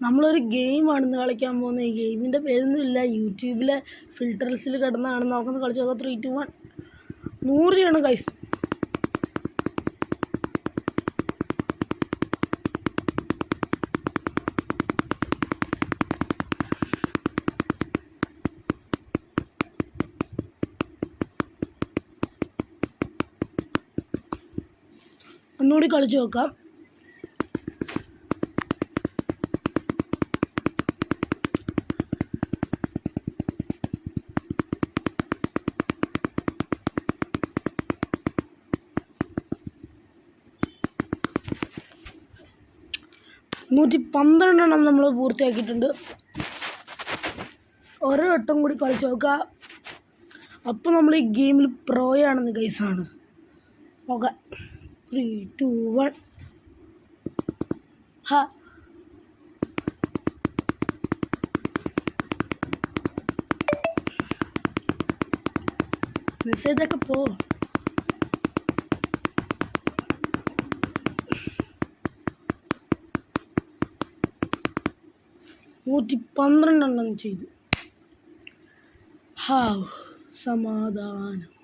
നമ്മളൊരു ഗെയിമാണ് ഇന്ന് കളിക്കാൻ പോകുന്നത്. ഈ ഗെയിമിൻ്റെ പേരൊന്നുമില്ല, യൂട്യൂബിലെ ഫിൽട്ടേഴ്സിൽ കിടന്നാണ്. നമുക്കൊന്ന് കളിച്ച് നോക്കാം. 3, 2, 1. 100 ചെയ്യണം ഗൈസ്. ഒന്നുകൂടി കളിച്ച് നോക്കാം. നൂറ്റി 12 നമ്മൾ പൂർത്തിയാക്കിയിട്ടുണ്ട്. ഓരോ വട്ടം കൂടി കളിച്ച് നോക്കുക. അപ്പോൾ നമ്മൾ ഈ ഗെയിമിൽ പ്രോയാണെന്ന് ഗൈസാണ്. ഓക്കെ, 3, 2, 1. ഹാ, മെസ്സേജൊക്കെ പോ. നൂറ്റി 12 ചെയ്തു. ഹാവ് സമാധാനം.